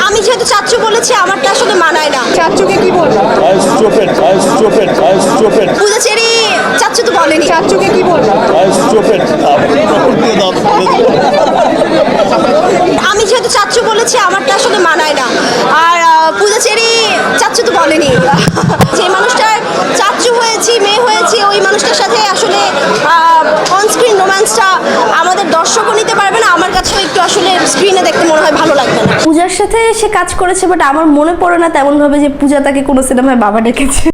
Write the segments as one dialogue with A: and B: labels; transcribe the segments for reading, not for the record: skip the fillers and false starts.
A: আমি যেহেতু চাচ্চু বলেছি আমারটা আসলে মানায় না।
B: চাচ্চুকে কি বলবো?
A: পূজা চেরি চাচ্চু তো বলেনি।
B: চাচ্চুকে কি বলবো?
A: আমি যেহেতু চাচ্চু বলেছি আমারটা আসলে মানায় না। আর পূজা চেরি চাচ্চু তো বলেনি। যে মানুষটার চাচ্চু হয়েছি মেয়ে হয়েছি ওই মানুষটার সাথে আসলে অনস্ক্রিন রোম্যান্সটা আমাদের দর্শকও নিতে পারবে না, আমার কাছেও একটু আসলে স্ক্রিনে দেখতে মনে হয় ভালো লাগবে না।
C: পূজার সাথে সে কাজ করেছে, বাট আমার মনে পড়ে না তেমন ভাবে যে পূজা তাকে কোনো সিনেমায় বাবা ডেকেছে।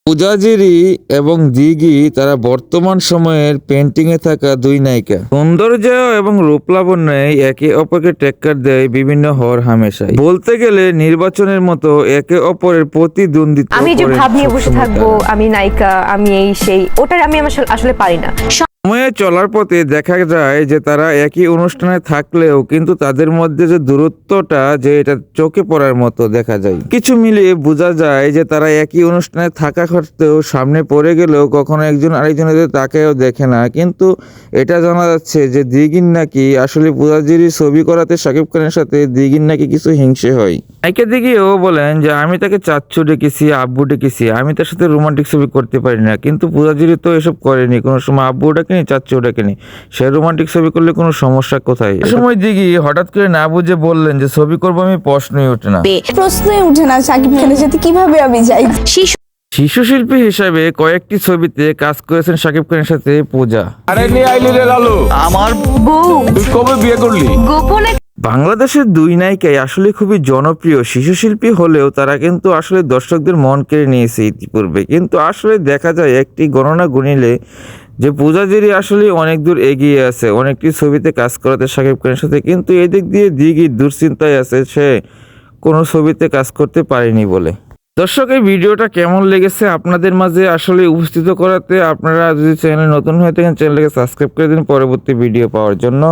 D: পূজা জেরি এবং দিঘি তারা বর্তমান সময়ের পেন্টিং এ থাকা দুই নায়িকা। সৌন্দর্য এবং রূপলাবণ্যে একে অপরকে টেক্কার দেয় বিভিন্ন হর হামেশাই। বলতে গেলে নির্বাচনের মতো একে অপরের প্রতিদ্বন্দ্বিতা।
E: আমি যে
D: করেন
E: ভাব নিয়ে বসে
D: সবসময়
E: থাকবো,
D: তারা।
E: আমি নায়িকা, আমি এই সেই, ওটার আমি আসলে পারি না।
D: সময়ে চলার পথে দেখা যায় যে তারা একই অনুষ্ঠানে থাকলেও কিন্তু তাদের মধ্যে যে দূরত্বটা যে এটা চোখে পড়ার মতো দেখা যায়। কিছু মিলিয়ে বোঝা যায় যে তারা একই অনুষ্ঠানে থাকা সত্ত্বেও সামনে পড়ে গেলেও কখনো একজন আরেকজনের তাকেও দেখে না। কিন্তু এটা জানা যাচ্ছে যে দিঘির নাকি আসলে পূজাজির ছবি করাতে শাকিব খানের সাথে দিঘির নাকি কিছু হিংসে হয়। নায়িকা দিঘিও বলেন যে আমি তাকে চাচ্চু ডেকেছি, আব্বু ডেকেছি, আমি তার সাথে রোমান্টিক ছবি করতে পারি না। কিন্তু পূজাজিরি তো এসব করেনি, কোনো সময় আব্বু ডাকেনি, চাচ্চু ডাকেনি। সে রোমান্টিক ছবি করলে কোনো সমস্যা কোথায়? এই সময় দিঘি হঠাৎ করে না বুঝে বললেন যে ছবি করবো আমি, প্রশ্নই ওঠে না।
C: প্রশ্নই উঠে না সাকিব খানের সাথে কিভাবে আমি যাই।
D: শিশু শিল্পী হিসাবে কয়েকটি ছবিতে কাজ করেছেন শাকিব খানের সাথে পূজা।
F: আরে নিয়ে আইলি রে লালু, আমার
E: বউ
F: তুই কবে বিয়ে করলি?
E: গোপনে
D: বাংলাদেশের দুই নায়িকাই আসলে খুবই জনপ্রিয় শিশু শিল্পী হলেও তারা কিন্তু আসলে দর্শকদের মন কেড়ে নিয়েছে ইতিপূর্বে। কিন্তু আসলে দেখা যায় একটি গণনা গুনিলে যে পূজা জেরি আসলে অনেক দূর এগিয়ে আছে অনেকটি ছবিতে কাজ করাতে শাকিব খানের সাথে। কিন্তু এদিক দিয়ে দিঘি দুশ্চিন্তায় আছে, সে কোনো ছবিতে কাজ করতে পারেনি বলে। দর্শক, এই ভিডিওটা কেমন লেগেছে আপনাদের মাঝে আসলে উপস্থিত করাতে আপনারা যদি চ্যানেলে নতুন হয়ে থাকেন চ্যানেলটাকে সাবস্ক্রাইব করে দিন পরবর্তী ভিডিও পাওয়ার জন্য।